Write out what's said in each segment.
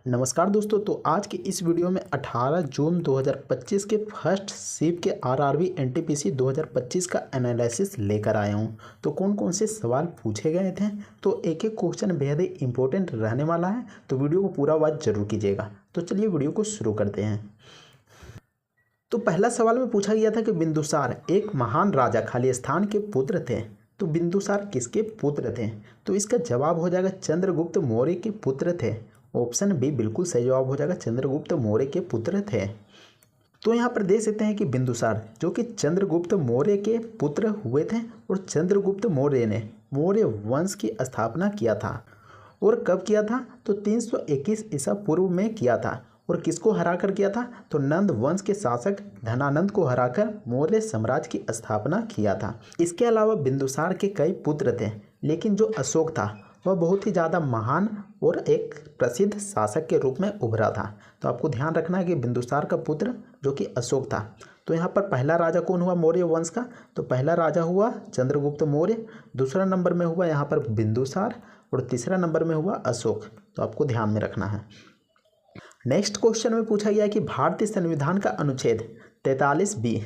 नमस्कार दोस्तों। तो आज की इस वीडियो में 18 जून 2025 के फर्स्ट शिफ्ट के आरआरबी एनटीपीसी 2025 का एनालिसिस लेकर आया हूं। तो कौन कौन से सवाल पूछे गए थे, तो एक एक क्वेश्चन बेहद ही इंपॉर्टेंट रहने वाला है, तो वीडियो को पूरा वॉच जरूर कीजिएगा। तो चलिए वीडियो को शुरू करते हैं। तो पहला सवाल में पूछा गया था कि बिंदुसार एक महान राजा खालिस्तान के पुत्र थे। तो बिंदुसार किसके पुत्र थे? तो इसका जवाब हो जाएगा चंद्रगुप्त मौर्य के पुत्र थे। ऑप्शन बी बिल्कुल सही जवाब हो जाएगा, चंद्रगुप्त मौर्य के पुत्र थे। तो यहाँ पर देख सकते हैं कि बिंदुसार जो कि चंद्रगुप्त मौर्य के पुत्र हुए थे, और चंद्रगुप्त मौर्य ने मौर्य वंश की स्थापना किया था। और कब किया था? तो 321 ईसा पूर्व में किया था। और किसको हराकर किया था? तो नंद वंश के शासक धनानंद को हराकर मौर्य साम्राज्य की स्थापना किया था। इसके अलावा बिंदुसार के कई पुत्र थे, लेकिन जो अशोक था वह बहुत ही ज़्यादा महान और एक प्रसिद्ध शासक के रूप में उभरा था। तो आपको ध्यान रखना है कि बिंदुसार का पुत्र जो कि अशोक था। तो यहाँ पर पहला राजा कौन हुआ मौर्य वंश का? तो पहला राजा हुआ चंद्रगुप्त मौर्य, दूसरा नंबर में हुआ यहाँ पर बिंदुसार, और तीसरा नंबर में हुआ अशोक। तो आपको ध्यान में रखना है। नेक्स्ट क्वेश्चन में पूछा गया कि भारतीय संविधान का अनुच्छेद 43B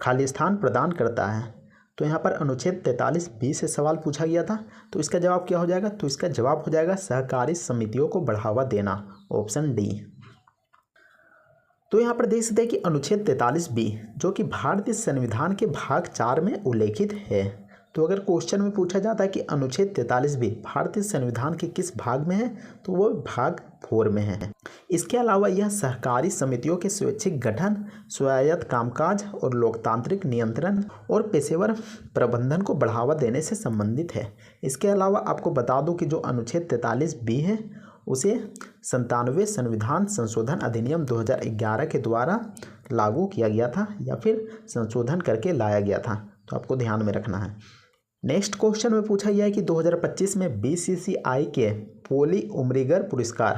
खालिस्तान प्रदान करता है। तो यहाँ पर अनुच्छेद 43B से सवाल पूछा गया था। तो इसका जवाब क्या हो जाएगा? तो इसका जवाब हो जाएगा सहकारी समितियों को बढ़ावा देना, ऑप्शन डी। तो यहाँ पर देख सकते हैं कि अनुच्छेद 43B जो कि भारतीय संविधान के भाग 4 में उल्लेखित है। तो अगर क्वेश्चन में पूछा जाता है कि अनुच्छेद 43B भारतीय संविधान के किस भाग में है, तो वह भाग 4 में है। इसके अलावा यह सहकारी समितियों के स्वैच्छिक गठन, स्वायत्त कामकाज और लोकतांत्रिक नियंत्रण और पेशेवर प्रबंधन को बढ़ावा देने से संबंधित है। इसके अलावा आपको बता दूं कि जो अनुच्छेद 43B है उसे 97वें संविधान संशोधन अधिनियम 2011 के द्वारा लागू किया गया था, या फिर संशोधन करके लाया गया था। तो आपको ध्यान में रखना है। नेक्स्ट क्वेश्चन में पूछा गया है कि 2025 में बीसीसीआई के पोली उमरिगर पुरस्कार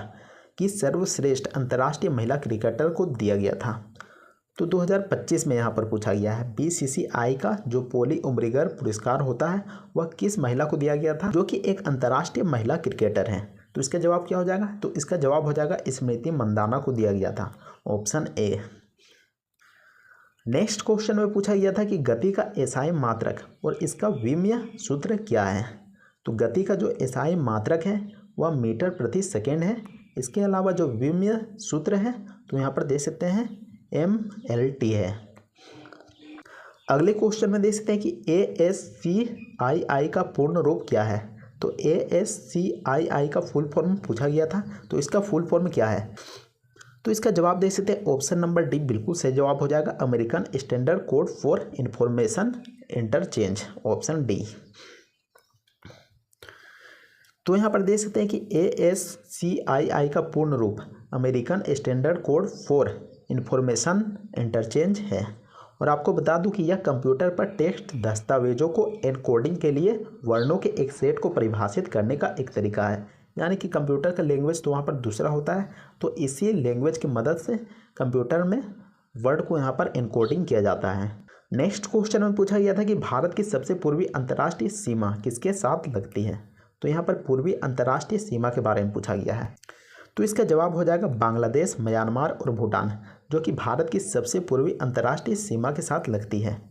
की सर्वश्रेष्ठ अंतर्राष्ट्रीय महिला क्रिकेटर को दिया गया था। तो 2025 में यहाँ पर पूछा गया है बीसीसीआई का जो पोली उमरिगर पुरस्कार होता है वह किस महिला को दिया गया था, जो कि एक अंतर्राष्ट्रीय महिला क्रिकेटर है। तो इसका जवाब क्या हो जाएगा? तो इसका जवाब हो जाएगा स्मृति मंदाना को दिया गया था, ऑप्शन ए। नेक्स्ट क्वेश्चन में पूछा गया था कि गति का एसआई मात्रक और इसका विमीय सूत्र क्या है। तो गति का जो एसआई मात्रक है वह मीटर प्रति सेकेंड है। इसके अलावा जो विमीय सूत्र है तो यहाँ पर देख सकते हैं MLT है। अगले क्वेश्चन में देख सकते हैं कि ASCII का पूर्ण रूप क्या है। तो ASCII का फुल फॉर्म पूछा गया था। तो इसका फुल फॉर्म क्या है? तो इसका जवाब दे सकते हैं ऑप्शन नंबर डी बिल्कुल सही जवाब हो जाएगा, American standard code for information interchange, option D. तो यहाँ पर देख सकते हैं कि ASCII का पूर्ण रूप American standard code for information interchange है। और आपको बता दूं कि यह कंप्यूटर पर टेक्स्ट दस्तावेजों को एनकोडिंग के लिए वर्णों के एक सेट को परिभाषित करने का एक तरीका है। यानी कि कंप्यूटर का लैंग्वेज तो वहाँ पर दूसरा होता है, तो इसी लैंग्वेज की मदद से कंप्यूटर में वर्ड को यहाँ पर एनकोडिंग किया जाता है। नेक्स्ट क्वेश्चन में पूछा गया था कि भारत की सबसे पूर्वी अंतर्राष्ट्रीय सीमा किसके साथ लगती है। तो यहाँ पर पूर्वी अंतर्राष्ट्रीय सीमा के बारे में पूछा गया है। तो इसका जवाब हो जाएगा बांग्लादेश, म्यांमार और भूटान, जो कि भारत की सबसे पूर्वी अंतर्राष्ट्रीय सीमा के साथ लगती है।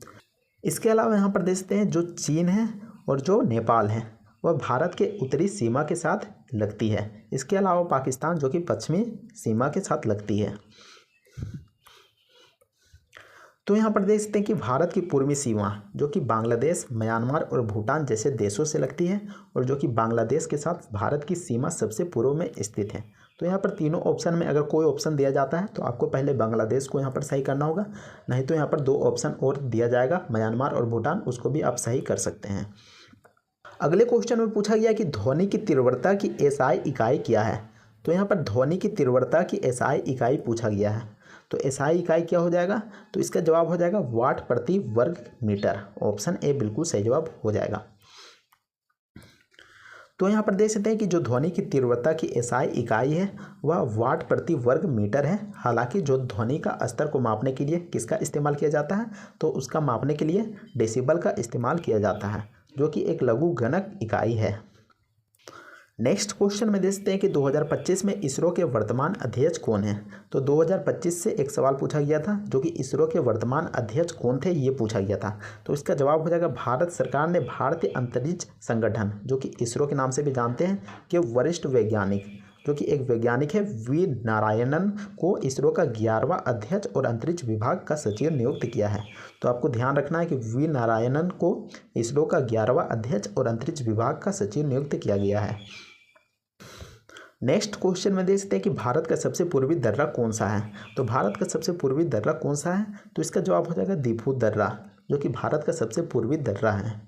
इसके अलावा यहाँ पर देखते हैं जो चीन है और जो नेपाल है वह भारत के उत्तरी सीमा के साथ लगती है। इसके अलावा पाकिस्तान जो कि पश्चिमी सीमा के साथ लगती है। तो यहाँ पर देख सकते हैं कि भारत की पूर्वी सीमा जो कि बांग्लादेश, म्यांमार और भूटान जैसे देशों से लगती है, और जो कि बांग्लादेश के साथ भारत की सीमा सबसे पूर्व में स्थित है। तो यहाँ पर तीनों ऑप्शन में अगर कोई ऑप्शन दिया जाता है तो आपको पहले बांग्लादेश को यहाँ पर सही करना होगा, नहीं तो यहाँ पर 2 ऑप्शन और दिया जाएगा म्यांमार और भूटान, उसको भी आप सही कर सकते हैं। अगले क्वेश्चन में पूछा गया कि ध्वनि की तीव्रता की एसआई इकाई क्या है। तो यहाँ पर ध्वनि की तीव्रता की एसआई इकाई पूछा गया है। तो एसआई इकाई क्या हो जाएगा? तो इसका जवाब हो जाएगा वाट प्रति वर्ग मीटर, ऑप्शन ए बिल्कुल सही जवाब हो जाएगा। तो यहाँ पर देख सकते हैं कि जो ध्वनि की तीव्रता की एसआई इकाई है वह वाट प्रति वर्ग मीटर है। हालांकि जो ध्वनि का स्तर को मापने के लिए किसका इस्तेमाल किया जाता है, तो उसका मापने के लिए डेसिबल का इस्तेमाल किया जाता है, जो कि एक लघु गणक इकाई है। नेक्स्ट क्वेश्चन में देखते हैं कि 2025 में इसरो के वर्तमान अध्यक्ष कौन हैं। तो 2025 से एक सवाल पूछा गया था जो कि इसरो के वर्तमान अध्यक्ष कौन थे, ये पूछा गया था। तो इसका जवाब हो जाएगा भारत सरकार ने भारतीय अंतरिक्ष संगठन, जो कि इसरो के नाम से भी जानते हैं, के वरिष्ठ वैज्ञानिक, जो कि एक वैज्ञानिक है, वी नारायणन को इसरो का 11वां अध्यक्ष और अंतरिक्ष विभाग का सचिव नियुक्त किया है। तो आपको ध्यान रखना है कि वी नारायणन को इसरो का 11वां अध्यक्ष और अंतरिक्ष विभाग का सचिव नियुक्त किया गया है। नेक्स्ट क्वेश्चन में देखते हैं कि भारत का सबसे पूर्वी दर्रा कौन सा है। तो भारत का सबसे पूर्वी दर्रा कौन सा है, तो इसका जवाब हो जाएगा दीफू दर्रा, जो कि भारत का सबसे पूर्वी दर्रा है।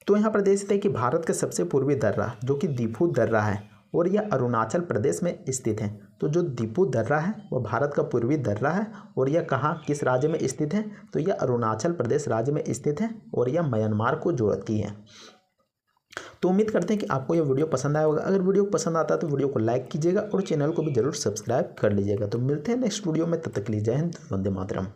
तो यहाँ पर देख सकते हैं कि भारत का सबसे पूर्वी दर्रा जो कि दीफू दर्रा है और यह अरुणाचल प्रदेश में स्थित है। तो जो दीफू दर्रा है वह भारत का पूर्वी दर्रा है और यह कहाँ, किस राज्य में स्थित है, तो यह अरुणाचल प्रदेश राज्य में स्थित है और यह म्यांमार को जोड़ती है। तो उम्मीद करते हैं कि आपको यह वीडियो पसंद आया होगा। अगर वीडियो पसंद आता है तो वीडियो को लाइक कीजिएगा और चैनल को भी जरूर सब्सक्राइब कर लीजिएगा। तो मिलते हैं नेक्स्ट वीडियो में, तब तक के लिए जय हिंद, वंदे मातरम।